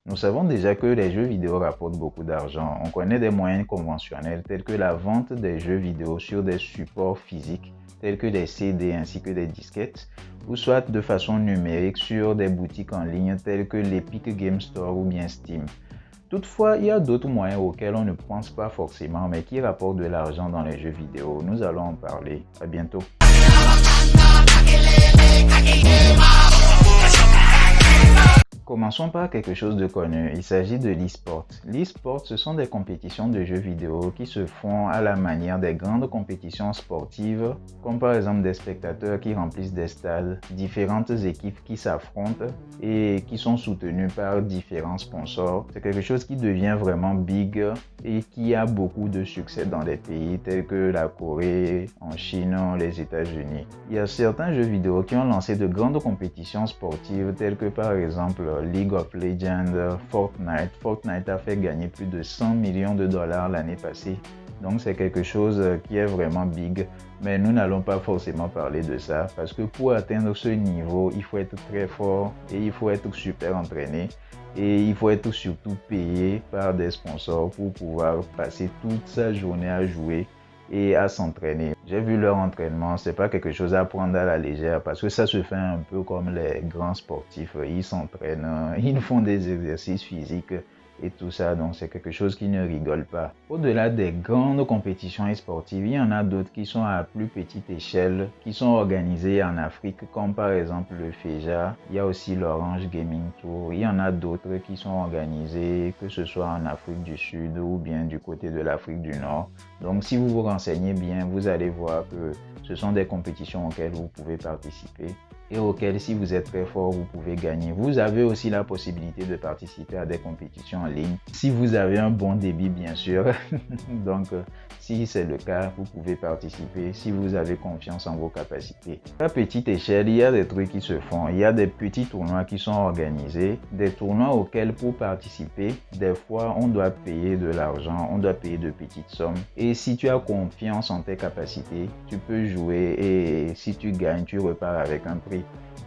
Nous savons déjà que les jeux vidéo rapportent beaucoup d'argent. On connaît des moyens conventionnels tels que la vente des jeux vidéo sur des supports physiques tels que des CD ainsi que des disquettes, ou soit de façon numérique sur des boutiques en ligne telles que l'Epic Game Store ou bien Steam. Toutefois, il y a d'autres moyens auxquels on ne pense pas forcément mais qui rapportent de l'argent dans les jeux vidéo. Nous allons en parler. À bientôt. Commençons par quelque chose de connu, il s'agit de l'e-sport. L'e-sport, ce sont des compétitions de jeux vidéo qui se font à la manière des grandes compétitions sportives, comme par exemple des spectateurs qui remplissent des stades, différentes équipes qui s'affrontent et qui sont soutenues par différents sponsors. C'est quelque chose qui devient vraiment big et qui a beaucoup de succès dans des pays tels que la Corée, en Chine, les États-Unis. Il y a certains jeux vidéo qui ont lancé de grandes compétitions sportives telles que par exemple League of Legends, Fortnite. Fortnite a fait gagner plus de 100 millions de dollars l'année passée. Donc c'est quelque chose qui est vraiment big. Mais nous n'allons pas forcément parler de ça parce que pour atteindre ce niveau, il faut être très fort et il faut être super entraîné. Et il faut être surtout payé par des sponsors pour pouvoir passer toute sa journée à jouer et à s'entraîner. J'ai vu leur entraînement, c'est pas quelque chose à prendre à la légère parce que ça se fait un peu comme les grands sportifs. Ils s'entraînent, ils font des exercices physiques et tout ça, donc c'est quelque chose qui ne rigole pas. Au-delà des grandes compétitions sportives, il y en a d'autres qui sont à plus petite échelle, qui sont organisées en Afrique, comme par exemple le FEJA, il y a aussi l'Orange Gaming Tour, il y en a d'autres qui sont organisées, que ce soit en Afrique du Sud ou bien du côté de l'Afrique du Nord. Donc si vous vous renseignez bien, vous allez voir que ce sont des compétitions auxquelles vous pouvez participer et auquel, si vous êtes très fort, vous pouvez gagner. Vous avez aussi la possibilité de participer à des compétitions en ligne, si vous avez un bon débit, bien sûr. Donc, si c'est le cas, vous pouvez participer si vous avez confiance en vos capacités. À petite échelle, il y a des trucs qui se font. Il y a des petits tournois qui sont organisés, des tournois auxquels, pour participer, des fois, on doit payer de l'argent, on doit payer de petites sommes. Et si tu as confiance en tes capacités, tu peux jouer et si tu gagnes, tu repars avec un prix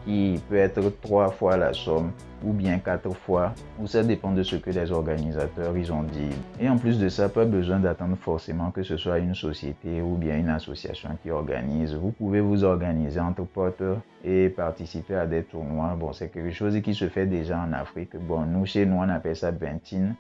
qui peut être 3 fois la somme ou bien 4 fois, ou ça dépend de ce que les organisateurs ils ont dit. Et en plus de ça, pas besoin d'attendre forcément que ce soit une société ou bien une association qui organise. Vous pouvez vous organiser entre potes et participer à des tournois. Bon, c'est quelque chose qui se fait déjà en Afrique. Bon, nous, chez nous, on appelle ça bentin.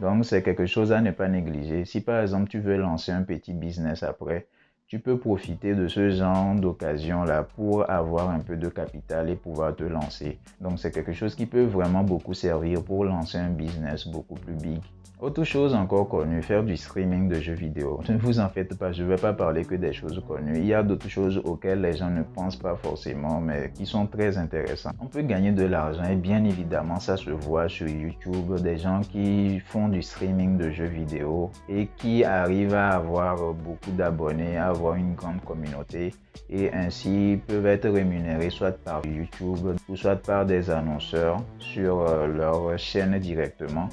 Donc, c'est quelque chose à ne pas négliger. Si par exemple, tu veux lancer un petit business après, tu peux profiter de ce genre d'occasion-là pour avoir un peu de capital et pouvoir te lancer. Donc, c'est quelque chose qui peut vraiment beaucoup servir pour lancer un business beaucoup plus big. Autre chose encore connue, faire du streaming de jeux vidéo. Ne vous en faites pas, je ne vais pas parler que des choses connues. Il y a d'autres choses auxquelles les gens ne pensent pas forcément, mais qui sont très intéressantes. On peut gagner de l'argent et bien évidemment, ça se voit sur YouTube. Des gens qui font du streaming de jeux vidéo et qui arrivent à avoir beaucoup d'abonnés, à avoir une grande communauté et ainsi peuvent être rémunérés soit par YouTube ou soit par des annonceurs sur leur chaîne directement.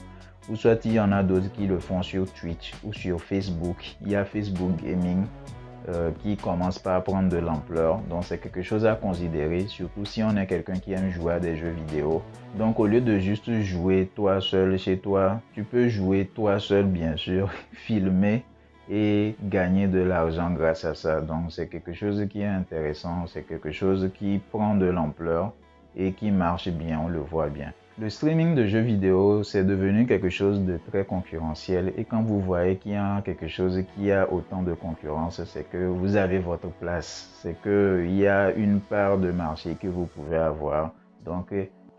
Ou soit il y en a d'autres qui le font sur Twitch ou sur Facebook. Il y a Facebook Gaming qui commence par prendre de l'ampleur. Donc c'est quelque chose à considérer, surtout si on est quelqu'un qui aime jouer à des jeux vidéo. Donc au lieu de juste jouer toi seul chez toi, tu peux jouer toi seul bien sûr, filmer et gagner de l'argent grâce à ça. Donc c'est quelque chose qui est intéressant, c'est quelque chose qui prend de l'ampleur et qui marche bien, on le voit bien. Le streaming de jeux vidéo, c'est devenu quelque chose de très concurrentiel et quand vous voyez qu'il y a quelque chose qui a autant de concurrence, c'est que vous avez votre place, c'est qu'il y a une part de marché que vous pouvez avoir. Donc,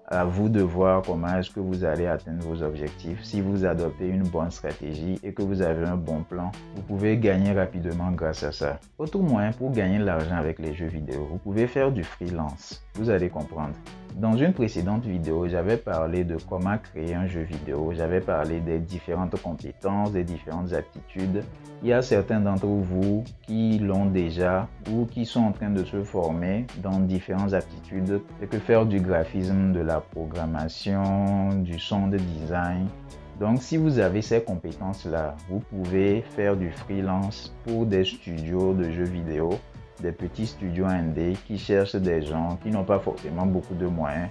à vous de voir comment est-ce que vous allez atteindre vos objectifs. Si vous adoptez une bonne stratégie et que vous avez un bon plan, vous pouvez gagner rapidement grâce à ça. Autre moyen pour gagner de l'argent avec les jeux vidéo, vous pouvez faire du freelance. Vous allez comprendre. Dans une précédente vidéo, j'avais parlé de comment créer un jeu vidéo. J'avais parlé des différentes compétences, des différentes aptitudes. Il y a certains d'entre vous qui l'ont déjà ou qui sont en train de se former dans différentes aptitudes. C'est que faire du graphisme, de la programmation, du sound design. Donc, si vous avez ces compétences-là, vous pouvez faire du freelance pour des studios de jeux vidéo, des petits studios indés qui cherchent des gens qui n'ont pas forcément beaucoup de moyens.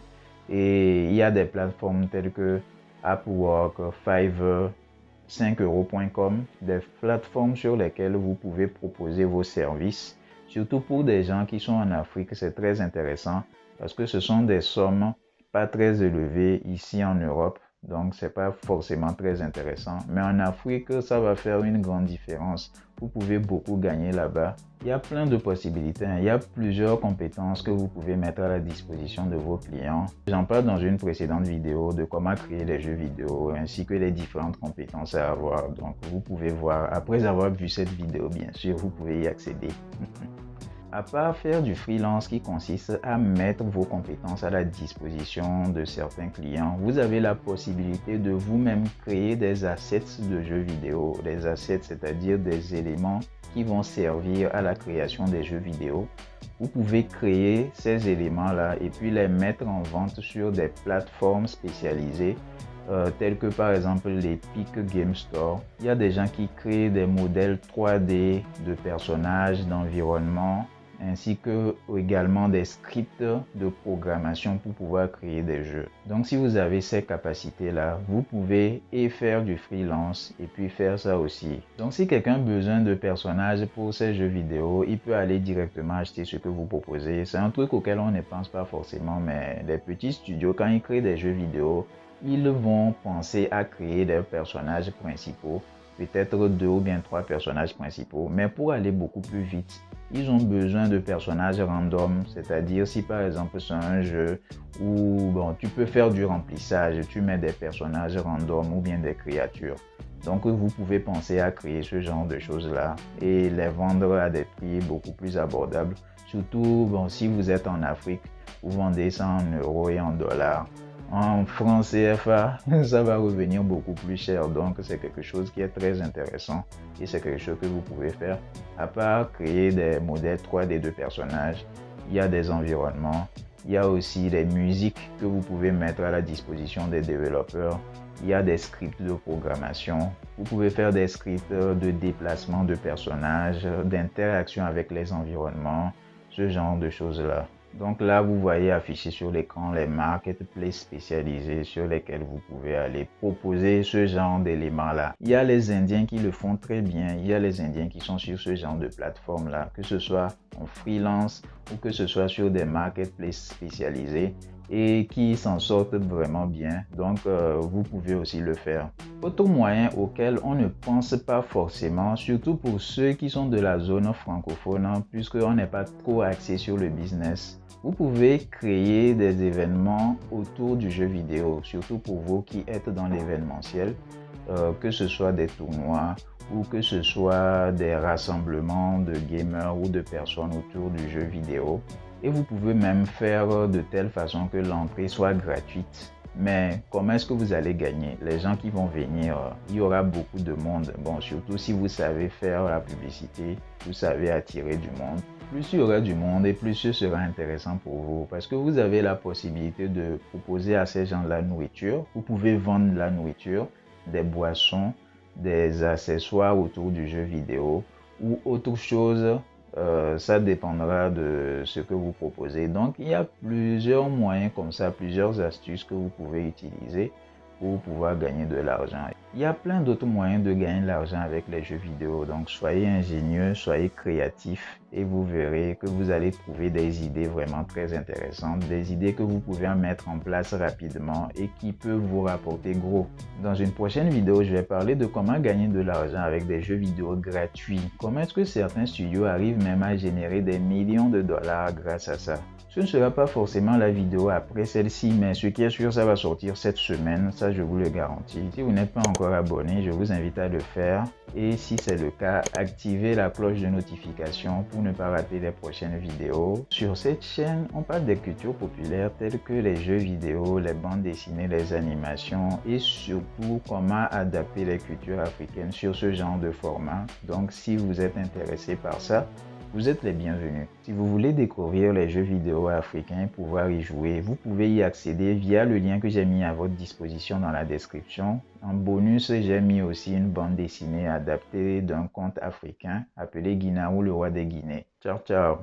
Et il y a des plateformes telles que Upwork, Fiverr, 5euros.com, des plateformes sur lesquelles vous pouvez proposer vos services. Surtout pour des gens qui sont en Afrique, c'est très intéressant parce que ce sont des sommes pas très élevées ici en Europe. Donc, c'est pas forcément très intéressant. Mais en Afrique, ça va faire une grande différence. Vous pouvez beaucoup gagner là-bas. Il y a plein de possibilités. Il y a plusieurs compétences que vous pouvez mettre à la disposition de vos clients. J'en parle dans une précédente vidéo de comment créer les jeux vidéo ainsi que les différentes compétences à avoir. Donc, vous pouvez voir, après avoir vu cette vidéo, bien sûr, vous pouvez y accéder. À part faire du freelance qui consiste à mettre vos compétences à la disposition de certains clients, vous avez la possibilité de vous-même créer des assets de jeux vidéo. Des assets, c'est-à-dire des éléments qui vont servir à la création des jeux vidéo. Vous pouvez créer ces éléments-là et puis les mettre en vente sur des plateformes spécialisées. Tels que par exemple l'Epic Game Store. Il y a des gens qui créent des modèles 3D de personnages, d'environnements, ainsi que également des scripts de programmation pour pouvoir créer des jeux. Donc si vous avez ces capacités-là, vous pouvez faire du freelance et puis faire ça aussi. Donc si quelqu'un a besoin de personnages pour ces jeux vidéo, il peut aller directement acheter ce que vous proposez. C'est un truc auquel on ne pense pas forcément, mais les petits studios, quand ils créent des jeux vidéo, ils vont penser à créer des personnages principaux, peut-être 2 ou bien 3 personnages principaux. Mais pour aller beaucoup plus vite, ils ont besoin de personnages random, c'est-à-dire si par exemple c'est un jeu où tu peux faire du remplissage, tu mets des personnages random ou bien des créatures. Donc vous pouvez penser à créer ce genre de choses-là et les vendre à des prix beaucoup plus abordables. Surtout si vous êtes en Afrique, vous vendez ça en euros et en dollars. En francs CFA, ça va revenir beaucoup plus cher. Donc, c'est quelque chose qui est très intéressant et c'est quelque chose que vous pouvez faire. À part créer des modèles 3D de personnages, il y a des environnements, il y a aussi des musiques que vous pouvez mettre à la disposition des développeurs. Il y a des scripts de programmation. Vous pouvez faire des scripts de déplacement de personnages, d'interaction avec les environnements, ce genre de choses-là. Donc là, vous voyez affiché sur l'écran les marketplaces spécialisés sur lesquels vous pouvez aller proposer ce genre d'éléments-là. Il y a les Indiens qui le font très bien. Il y a les Indiens qui sont sur ce genre de plateforme-là, que ce soit en freelance ou que ce soit sur des marketplaces spécialisés et qui s'en sortent vraiment bien. Donc, vous pouvez aussi le faire. Autre moyen auquel on ne pense pas forcément, surtout pour ceux qui sont de la zone francophone, puisqu'on n'est pas trop axé sur le business, vous pouvez créer des événements autour du jeu vidéo, surtout pour vous qui êtes dans l'événementiel, que ce soit des tournois ou que ce soit des rassemblements de gamers ou de personnes autour du jeu vidéo. Et vous pouvez même faire de telle façon que l'entrée soit gratuite. Mais comment est-ce que vous allez gagner? Les gens qui vont venir, il y aura beaucoup de monde. Surtout si vous savez faire la publicité, vous savez attirer du monde. Plus il y aura du monde et plus ce sera intéressant pour vous parce que vous avez la possibilité de proposer à ces gens la nourriture. Vous pouvez vendre la nourriture, des boissons, des accessoires autour du jeu vidéo ou autre chose. Ça dépendra de ce que vous proposez. Donc, il y a plusieurs moyens comme ça, plusieurs astuces que vous pouvez utiliser pour pouvoir gagner de l'argent. Il y a plein d'autres moyens de gagner de l'argent avec les jeux vidéo. Donc, soyez ingénieux, soyez créatifs et vous verrez que vous allez trouver des idées vraiment très intéressantes, des idées que vous pouvez en mettre en place rapidement et qui peuvent vous rapporter gros. Dans une prochaine vidéo, je vais parler de comment gagner de l'argent avec des jeux vidéo gratuits. Comment est-ce que certains studios arrivent même à générer des millions de dollars grâce à ça? Ce ne sera pas forcément la vidéo après celle-ci, mais ce qui est sûr, ça va sortir cette semaine, ça je vous le garantis. Si vous n'êtes pas encore abonné, je vous invite à le faire. Et si c'est le cas, activez la cloche de notification pour ne pas rater les prochaines vidéos. Sur cette chaîne, on parle des cultures populaires telles que les jeux vidéo, les bandes dessinées, les animations et surtout comment adapter les cultures africaines sur ce genre de format. Donc si vous êtes intéressé par ça, vous êtes les bienvenus. Si vous voulez découvrir les jeux vidéo africains et pouvoir y jouer, vous pouvez y accéder via le lien que j'ai mis à votre disposition dans la description. En bonus, j'ai mis aussi une bande dessinée adaptée d'un conte africain appelé Guinaou, le roi des Guinées. Ciao, ciao!